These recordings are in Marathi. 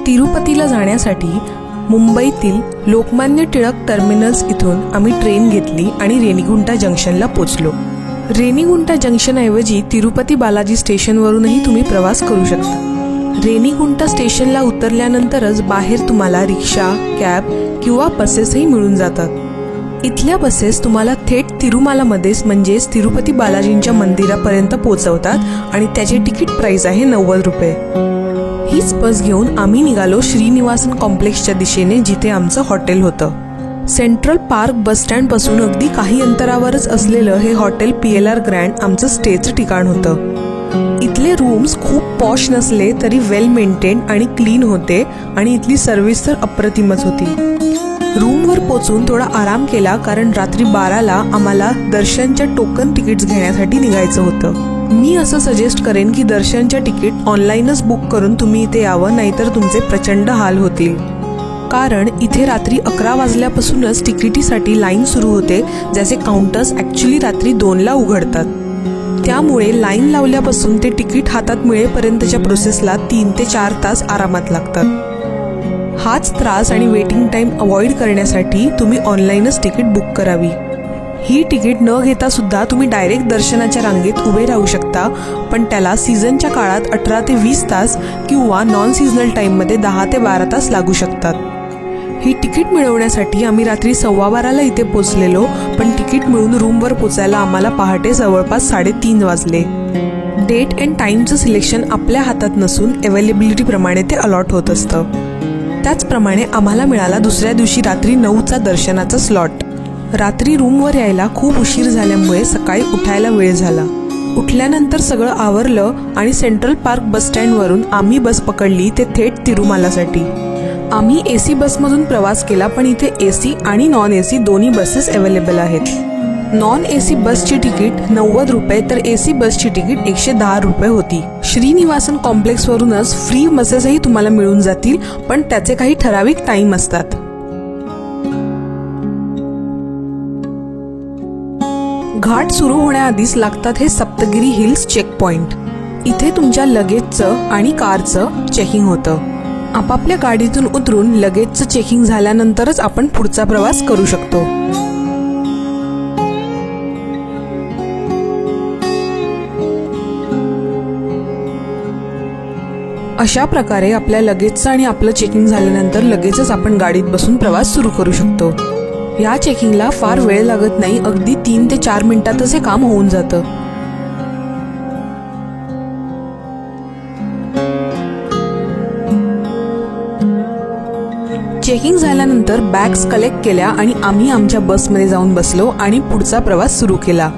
तिरुपतीला जाण्यासाठी मुंबईतील लोकमान्य टिळक टर्मिनल्स इथून आम्ही ट्रेन घेतली आणि रेणीगुंटा जंक्शनला पोचलो. रेणीगुंटा जंक्शनऐवजी तिरुपती बालाजी स्टेशनवरूनही तुम्ही प्रवास करू शकता. रेणीगुंटा स्टेशनला उतरल्यानंतरच बाहेर तुम्हाला रिक्षा, कॅब किंवा बसेसही मिळून जातात. इथल्या बसेस तुम्हाला थेट तिरुमालामध्येच म्हणजेच तिरुपती बालाजींच्या मंदिरापर्यंत पोहोचवतात आणि त्याचे तिकीट प्राइस आहे 90 रुपये. हीच बस घेऊन आम्ही निघालो श्रीनिवासन कॉम्प्लेक्सच्या दिशेने, जिथे आमचं हॉटेल होतं. सेंट्रल पार्क बस स्टँडपासून अगदी काही अंतरावरच असलेलं हे हॉटेल PLR ग्रँड आमचं स्टेचं ठिकाण होतं. इथले रूम्स खूप पॉश नसले तरी वेल मेंटेन आणि क्लीन होते आणि इथली सर्व्हिस तर अप्रतिमच होती. रूमवर पोचून थोडा आराम केला, कारण रात्री 12ला आम्हाला दर्शनच्या टोकन तिकीट्स घेण्यासाठी निघायचं होतं. मी असं सजेस्ट करेन की दर्शनच्या तिकीट ऑनलाईनच बुक करून तुम्ही इथे यावं, नाहीतर तुमचे प्रचंड हाल होतील. कारण इथे रात्री 11 वाजल्यापासूनच तिकिटीसाठी लाईन सुरू होते, ज्याचे काउंटर्स ॲक्च्युली रात्री 2ला उघडतात. त्यामुळे लाईन लावल्यापासून ते तिकीट हातात मिळेपर्यंतच्या प्रोसेसला 3 ते 4 तास आरामात लागतात. हाच त्रास आणि वेटिंग टाईम अवॉइड करण्यासाठी तुम्ही ऑनलाईनच तिकीट बुक करावी. ही तिकीट न घेता सुद्धा तुम्ही डायरेक्ट दर्शनाच्या रांगेत उभे राहू शकता, पण त्याला सीझनच्या काळात 18 ते 20 तास किंवा नॉन सीझनल टाईममध्ये 10 ते 12 तास लागू शकतात. ही तिकीट मिळवण्यासाठी आम्ही रात्री 12:15ला इथे पोचलेलो, पण तिकीट मिळून रूमवर पोचायला आम्हाला पहाटे जवळपास 3:30 वाजले. डेट अँड टाईमचं सिलेक्शन आपल्या हातात नसून अवेलेबिलिटीप्रमाणे ते अलॉट होत असतं. त्याचप्रमाणे आम्हाला मिळाला दुसऱ्या दिवशी रात्री 9चा दर्शनाचा स्लॉट. रात्री रूमवर यायला खूप उशीर झाल्यामुळे सकाळी उठायला वेळ झाला. उठल्यानंतर सगळं आवरलं आणि सेंट्रल पार्क बस स्टँडवरून आम्ही बस पकडली ते थेट तिरुमालासाठी. आम्ही AC बसमधून प्रवास केला, पण इथे AC आणि नॉन AC दोन्ही बसेस अवेलेबल आहेत. नॉन AC बसची तिकीट 90 रुपये तर AC बसची तिकीट 110 रुपये होती. श्रीनिवासन कॉम्प्लेक्सवरूनच फ्री बसेसही तुम्हाला मिळून जातील, पण त्याचे काही ठराविक टाईम असतात. घाट सुरू होण्याआधीच लागतात हे सप्तगिरी हिल्स चेक पॉइंट. इथे तुमच्या लगेजचं आणि कारचं चेकिंग होतं. आपापल्या गाडीतून उतरून लगेजचं चेकिंग झाल्यानंतरच आपण पुढचा प्रवास करू शकतो. अशा प्रकारे आपल्या लगेजचं आणि आपलं चेकिंग झाल्यानंतर लगेचच आपण गाडीत बसून प्रवास सुरू करू शकतो. या चेकिंगला फार वेळ लागत नाही, अगदी 3 ते 4 मिनिटातच हे काम होऊन जातं. चेकिंग झाल्यानंतर बॅग्स कलेक्ट केल्या आणि आम्ही आमच्या बसमध्ये जाऊन बसलो आणि पुढचा प्रवास सुरू केला.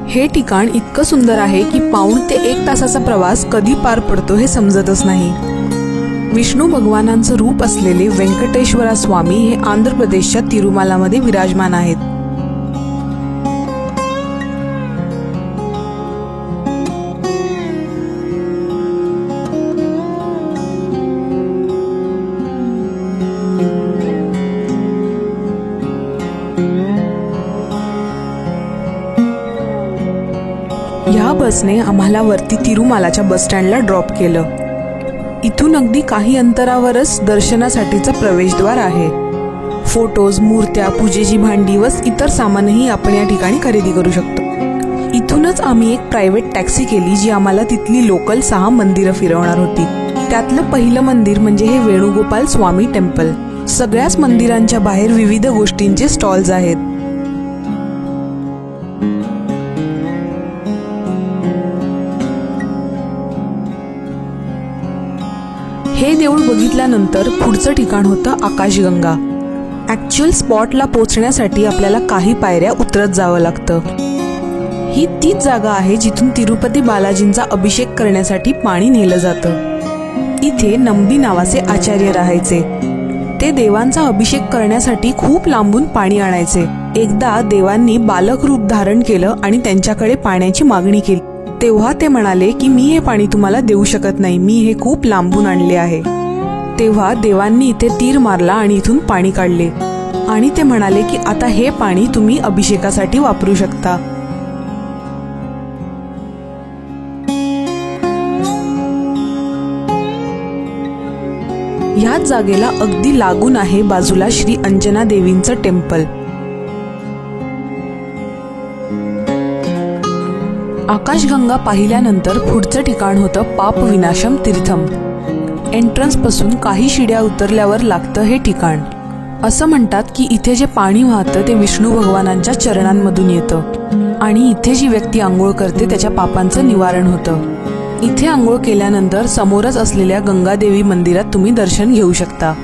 हे ठिकाण इतकं सुंदर आहे की पाऊण ते 1 तासाचा प्रवास कधी पार पडतो हे समजतच नाही. विष्णू भगवानांचं रूप असलेले व्यंकटेश्वरा स्वामी हे आंध्र प्रदेशच्या तिरुमालामध्ये विराजमान आहेत. ह्या बसने आम्हाला वरती तिरुमालाच्या बस स्टँडला ड्रॉप केलं. इथून अगदी काही अंतरावरच दर्शनासाठीचं प्रवेशद्वार आहे. फोटोज, मूर्त्या, पूजेची भांडी व इतर सामानही आपण या ठिकाणी खरेदी करू शकतो. इथूनच आम्ही एक प्रायव्हेट टॅक्सी केली, जी आम्हाला तिथली लोकल 6 मंदिरं फिरवणार होती. त्यातलं पहिलं मंदिर म्हणजे हे वेणुगोपाल स्वामी टेम्पल. सगळ्याच मंदिरांच्या बाहेर विविध गोष्टींचे स्टॉल्स आहेत. हे देऊळ बघितल्यानंतर पुढचं ठिकाण होतं आकाशगंगा. ॲक्च्युअल स्पॉटला पोहोचण्यासाठी आपल्याला काही पायऱ्या उतरत जावं लागतं. ही तीच जागा आहे जिथून तिरुपती बालाजींचा अभिषेक करण्यासाठी पाणी नेलं जातं. इथे नंबी नावाचे आचार्य राहायचे. ते देवांचा अभिषेक करण्यासाठी खूप लांबून पाणी आणायचे. एकदा देवांनी बालक रूप धारण केलं आणि त्यांच्याकडे पाण्याची मागणी केली. तेव्हा ते म्हणाले की मी हे पाणी तुम्हाला देऊ शकत नाही, मी हे खूप लांबून आणले आहे. तेव्हा देवांनी इथे तीर मारला आणि इथून पाणी काढले आणि ते म्हणाले की आता हे पाणी तुम्ही अभिषेकासाठी वापरू शकता. ह्याच जागेला अगदी लागून आहे बाजूला श्री अंजना देवींचं टेम्पल. आकाशगंगा पाहिल्यानंतर पुढचं ठिकाण होतं पाप विनाशम तीर्थम. एंट्रन्स पासून काही शिड्या उतरल्यावर लागतं हे ठिकाण. असं म्हणतात की इथे जे पाणी वाहतं ते विष्णू भगवानांच्या चरणांमधून येतं आणि इथे जी व्यक्ती आंघोळ करते त्याच्या पापांचं निवारण होतं. इथे आंघोळ केल्यानंतर समोरच असलेल्या गंगादेवी मंदिरात तुम्ही दर्शन घेऊ शकता.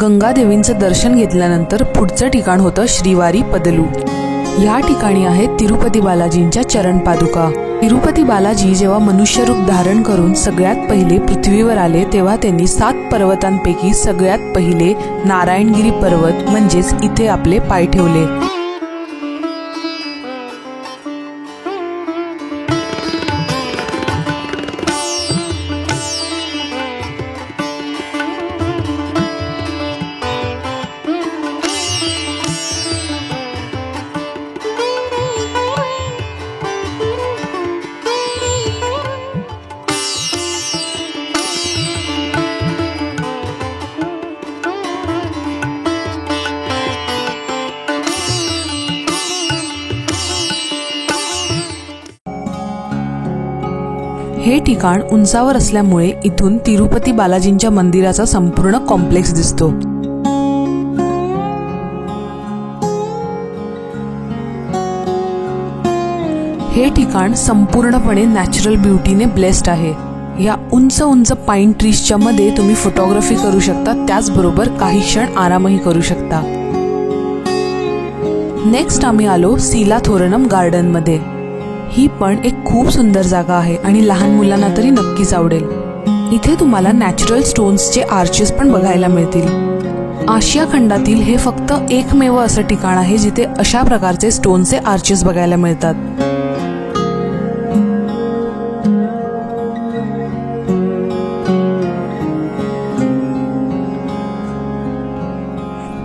गंगादेवींचं दर्शन घेतल्यानंतर पुढचं ठिकाण होतं श्रीवारी पदलू. या ठिकाणी आहेत तिरुपती बालाजींच्या चरण पादुका. तिरुपती बालाजी जेव्हा मनुष्यरूप धारण करून सगळ्यात पहिले पृथ्वीवर आले तेव्हा त्यांनी 7 पर्वतांपैकी सगळ्यात पहिले नारायणगिरी पर्वत म्हणजेच इथे आपले पाय ठेवले. हे ठिकाण उंचावर असल्यामुळे इथून तिरुपती बालाजींच्या मंदिराचा संपूर्ण कॉम्प्लेक्स दिसतो. हे ठिकाण संपूर्णपणे नॅचरल ब्युटीने ब्लेस्ड आहे. या उंच उंच पाईन ट्रीजच्या मध्ये तुम्ही फोटोग्राफी करू शकता, त्याचबरोबर काही क्षण आरामही करू शकता. नेक्स्ट आम्ही आलो सीलाथोरनम गार्डन मध्ये. ही पण एक खूप सुंदर जागा आहे आणि लहान मुलांना तरी नक्कीच आवडेल. इथे तुम्हाला नॅचरल स्टोन्सचे आर्चेस पण बघायला मिळतील. आशिया खंडातील हे फक्त एकमेव असं ठिकाण आहे जिथे अशा प्रकारचे स्टोनचे आर्चेस बघायला मिळतात.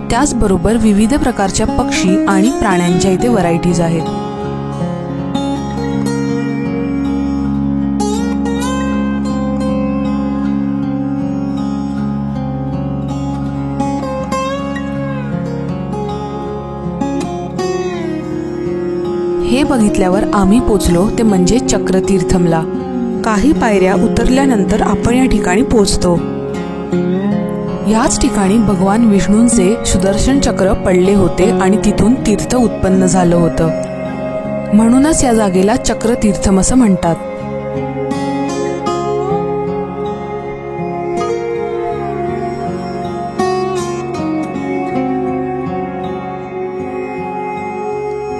त्याचबरोबर विविध प्रकारच्या पक्षी आणि प्राण्यांच्या इथे व्हरायटीज आहेत. हे बघितल्यावर आम्ही पोचलो ते म्हणजे चक्रतीर्थमला. काही पायऱ्या उतरल्यानंतर आपण या ठिकाणी पोचतो. याच ठिकाणी भगवान विष्णूंचे सुदर्शन चक्र पडले होते आणि तिथून तीर्थ उत्पन्न झालं होतं. म्हणूनच या जागेला चक्रतीर्थम असं म्हणतात.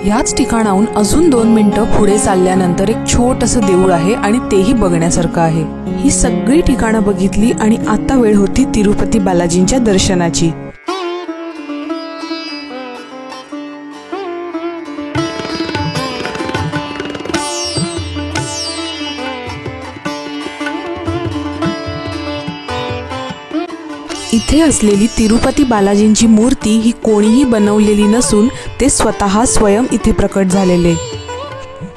याच ठिकाणाहून अजून 2 मिनिटं पुढे चालल्यानंतर एक छोटंसं देऊळ आहे आणि तेही बघण्यासारखं आहे. ही सगळी ठिकाणं बघितली आणि आता वेळ होती तिरुपती बालाजींच्या दर्शनाची. इथे असलेली तिरुपती बालाजींची मूर्ती ही कोणीही बनवलेली नसून ते स्वतः स्वयं इथे प्रकट झालेले.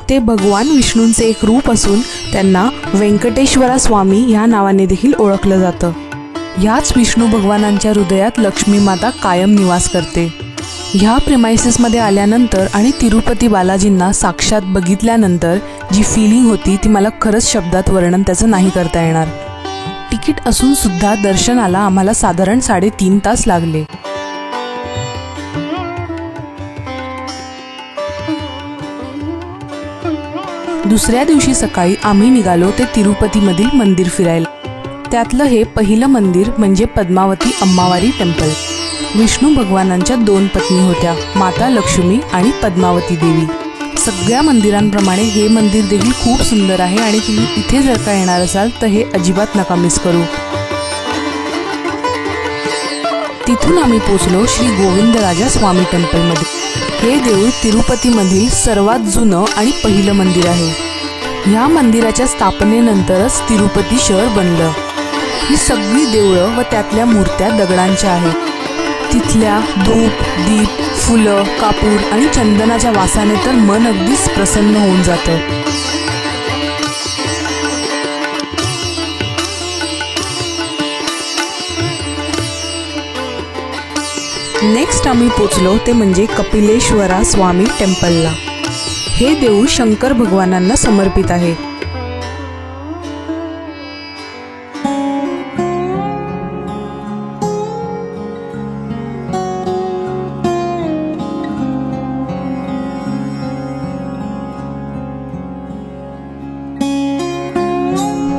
ते भगवान विष्णूंचे एक रूप असून त्यांना व्यंकटेश्वरा स्वामी ह्या नावाने देखील ओळखलं जातं. याच विष्णू भगवानांच्या हृदयात लक्ष्मी माता कायम निवास करते. ह्या प्रेमाइसेसमध्ये आल्यानंतर आणि तिरुपती बालाजींना साक्षात बघितल्यानंतर जी फिलिंग होती ती मला खरंच शब्दात वर्णन त्याचं नाही करता येणार. तिकीट असून सुद्धा दर्शनाला आम्हाला साधारण 3.5 तास लागले. दुसऱ्या दिवशी सकाळी आम्ही निघालो ते तिरुपतीमधील मंदिर फिरायला. त्यातलं हे पहिलं मंदिर म्हणजे पद्मावती अम्मावारी टेम्पल. विष्णू भगवानांच्या 2 पत्नी होत्या, माता लक्ष्मी आणि पद्मावती देवी. सगळ्या मंदिरांप्रमाणे हे मंदिर देखील खूप सुंदर आहे आणि तुम्ही इथे जर का येणार असाल तर हे अजिबात नका मिस करू। तिथून आम्ही पोचलो श्री गोविंदराजा स्वामी टेम्पलमध्ये। हे देऊळ तिरुपतीमधील सर्वात जुनं आणि पहिलं मंदिर आहे। ह्या मंदिराच्या स्थापनेनंतरच तिरुपती शहर बनलं। ही सगळी देवळं व त्यातल्या मूर्त्या दगडांच्या आहेत। तिथल्या धूप, दीप, फुलं, कापूर आणि चंदनाच्या वासाने तर मन अगदीच प्रसन्न होऊन जातं। नेक्स्ट आम्ही पोचलो ते म्हणजे कपिलेश्वरा स्वामी टेम्पलला। हे देऊळ शंकर भगवानांना समर्पित आहे।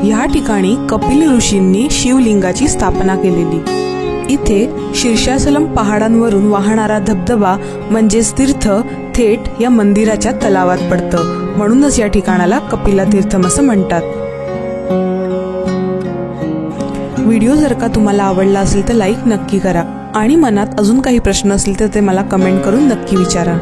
या ठिकाणी कपिल ऋषींनी शिवलिंगाची स्थापना केलेली। इथे शीर्षाचलम पहाडांवरून वाहणारा धबधबा म्हणजेच तीर्थ थेट या मंदिराच्या तलावात पडतं, म्हणूनच या ठिकाणाला कपिला तीर्थम असं म्हणतात। व्हिडिओ जर का तुम्हाला आवडला असेल तर लाईक नक्की करा आणि मनात अजून काही प्रश्न असतील तर ते मला कमेंट करून नक्की विचारा।